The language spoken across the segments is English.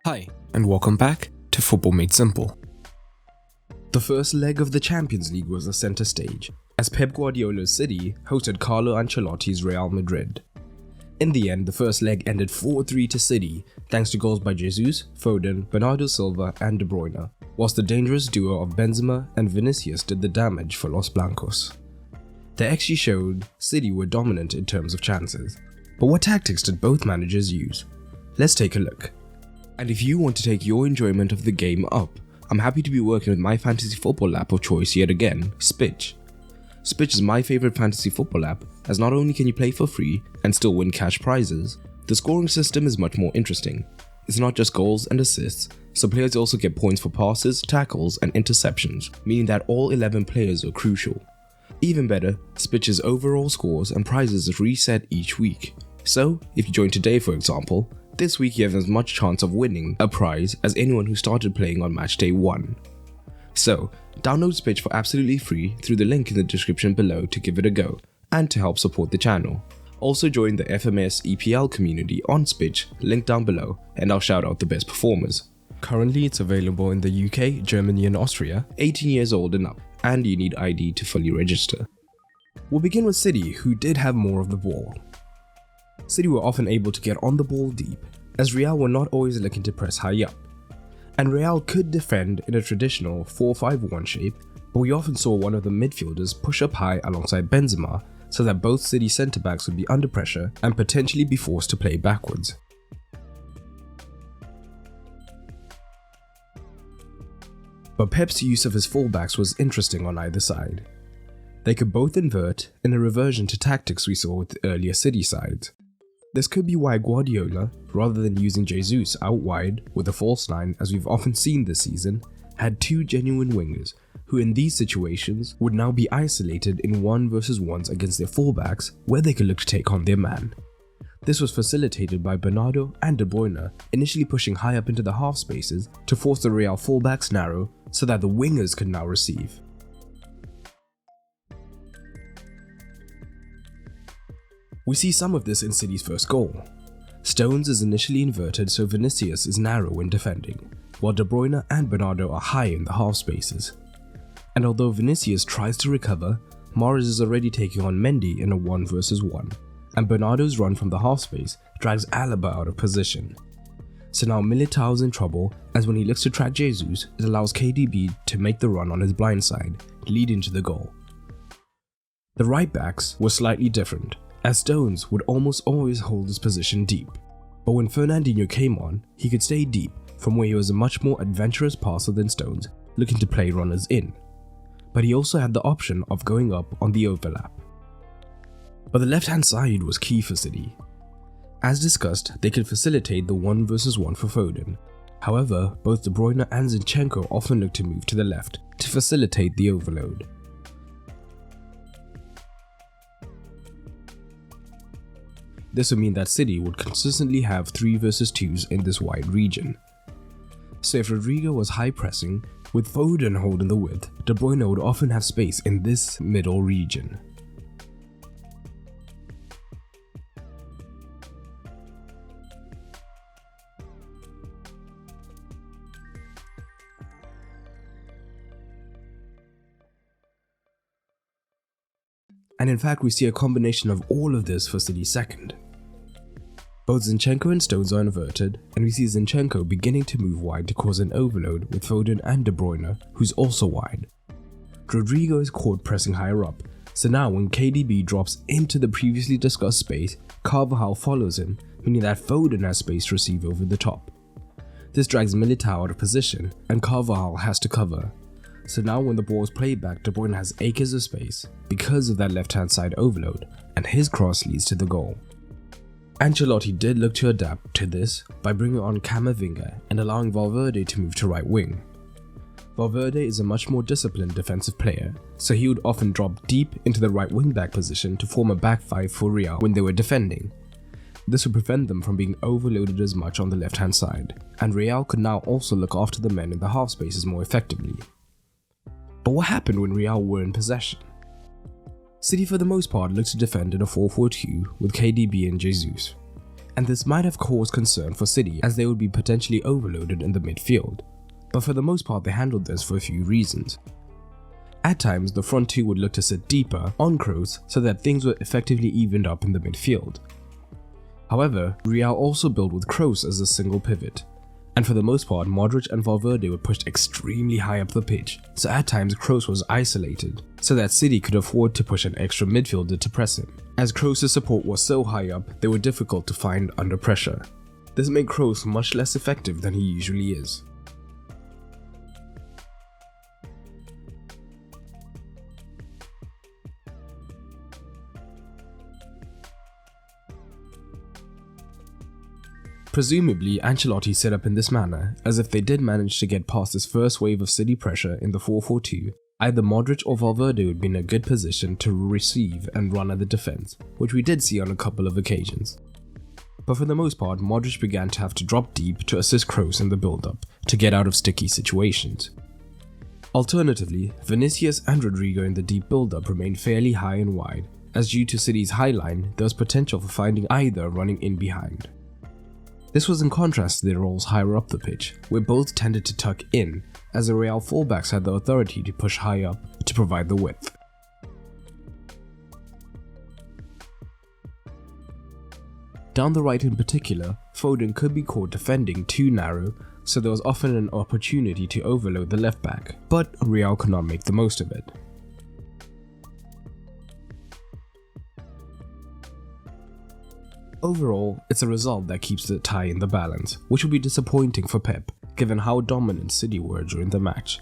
Hi, and welcome back to Football Made Simple. The first leg of the Champions League was the center stage, as Pep Guardiola's City hosted Carlo Ancelotti's Real Madrid. In the end, the first leg ended 4-3 to City, thanks to goals by Jesus, Foden, Bernardo Silva and De Bruyne, whilst the dangerous duo of Benzema and Vinicius did the damage for Los Blancos. The XG showed City were dominant in terms of chances, but what tactics did both managers use? Let's take a look. And if you want to take your enjoyment of the game up, I'm happy to be working with my fantasy football app of choice yet again, Spitch. Spitch is my favorite fantasy football app, as not only can you play for free and still win cash prizes, the scoring system is much more interesting. It's not just goals and assists, so players also get points for passes, tackles and interceptions, meaning that all 11 players are crucial. Even better, Spitch's overall scores and prizes is reset each week. So, if you join today for example, this week you have as much chance of winning a prize as anyone who started playing on match day 1. So, download Spitch for absolutely free through the link in the description below to give it a go, and to help support the channel. Also join the FMS EPL community on Spitch, link down below, and I'll shout out the best performers. Currently it's available in the UK, Germany and Austria, 18 years old and up, and you need ID to fully register. We'll begin with City, who did have more of the ball. City were often able to get on the ball deep, as Real were not always looking to press high up. And Real could defend in a traditional 4-5-1 shape, but we often saw one of the midfielders push up high alongside Benzema so that both City centre-backs would be under pressure and potentially be forced to play backwards. But Pep's use of his fullbacks was interesting on either side. They could both invert in a reversion to tactics we saw with the earlier City sides. This could be why Guardiola, rather than using Jesus out wide with a false 9 as we've often seen this season, had two genuine wingers who in these situations would now be isolated in 1v1s against their fullbacks where they could look to take on their man. This was facilitated by Bernardo and De Bruyne initially pushing high up into the half spaces to force the Real fullbacks narrow so that the wingers could now receive. We see some of this in City's first goal. Stones is initially inverted so Vinicius is narrow when defending, while De Bruyne and Bernardo are high in the half spaces. And although Vinicius tries to recover, Mahrez is already taking on Mendy in a 1v1, and Bernardo's run from the half space drags Alaba out of position. So now Militao's in trouble, as when he looks to track Jesus, it allows KDB to make the run on his blind side, leading to the goal. The right backs were slightly different, as Stones would almost always hold his position deep, but when Fernandinho came on, he could stay deep from where he was a much more adventurous passer than Stones, looking to play runners in. But he also had the option of going up on the overlap. But the left hand side was key for City. As discussed, they could facilitate the 1v1 for Foden. However, both De Bruyne and Zinchenko often looked to move to the left to facilitate the overload. This would mean that City would consistently have 3v2s in this wide region. So if Rodrigo was high pressing, with Foden holding the width, De Bruyne would often have space in this middle region. And in fact we see a combination of all of this for City's second. Both Zinchenko and Stones are inverted, and we see Zinchenko beginning to move wide to cause an overload with Foden and De Bruyne, who's also wide. Rodrigo is caught pressing higher up, so now when KDB drops into the previously discussed space, Carvajal follows him, meaning that Foden has space to receive over the top. This drags Militao out of position, and Carvajal has to cover. So now when the ball is played back, De Bruyne has acres of space because of that left hand side overload, and his cross leads to the goal. Ancelotti did look to adapt to this by bringing on Camavinga and allowing Valverde to move to right wing. Valverde is a much more disciplined defensive player, so he would often drop deep into the right wing back position to form a back five for Real when they were defending. This would prevent them from being overloaded as much on the left hand side, and Real could now also look after the men in the half spaces more effectively. But what happened when Real were in possession? City for the most part looked to defend in a 4-4-2 with KDB and Jesus. and this might have caused concern for City as they would be potentially overloaded in the midfield, but for the most part they handled this for a few reasons. At times, the front two would look to sit deeper on Kroos so that things were effectively evened up in the midfield. However, Real also built with Kroos as a single pivot, and for the most part Modric and Valverde were pushed extremely high up the pitch, so at times Kroos was isolated, so that City could afford to push an extra midfielder to press him. As Kroos' support was so high up, they were difficult to find under pressure. This made Kroos much less effective than he usually is. Presumably, Ancelotti set up in this manner, as if they did manage to get past this first wave of City pressure in the 4-4-2, either Modric or Valverde would be in a good position to receive and run at the defense, which we did see on a couple of occasions. But for the most part, Modric began to have to drop deep to assist Kroos in the build-up, to get out of sticky situations. Alternatively, Vinicius and Rodrigo in the deep build-up remained fairly high and wide, as due to City's high line, there was potential for finding either running in behind. This was in contrast to their roles higher up the pitch, where both tended to tuck in, as the Real fullbacks had the authority to push high up to provide the width. Down the right in particular, Foden could be caught defending too narrow, so there was often an opportunity to overload the left back, but Real could not make the most of it. Overall, it's a result that keeps the tie in the balance, which will be disappointing for Pep, given how dominant City were during the match.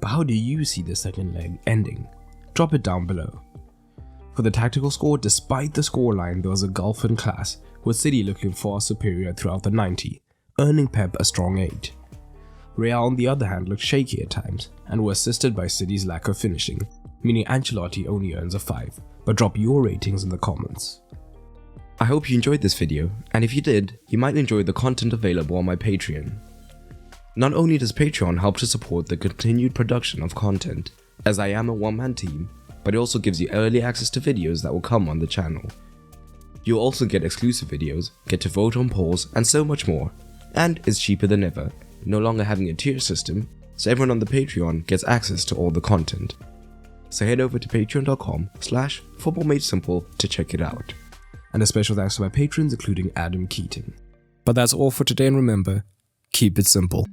But how do you see the second leg ending? Drop it down below. For the tactical score, despite the scoreline, there was a gulf in class, with City looking far superior throughout the 90, earning Pep a strong 8. Real on the other hand looked shaky at times, and were assisted by City's lack of finishing, meaning Ancelotti only earns a 5, but drop your ratings in the comments. I hope you enjoyed this video, and if you did, you might enjoy the content available on my Patreon. Not only does Patreon help to support the continued production of content, as I am a one-man team, but it also gives you early access to videos that will come on the channel. You'll also get exclusive videos, get to vote on polls, and so much more. And it's cheaper than ever, no longer having a tier system, so everyone on the Patreon gets access to all the content. So head over to patreon.com/footballmadesimple to check it out. And a special thanks to my patrons, including Adam Keating. But that's all for today, and remember, keep it simple.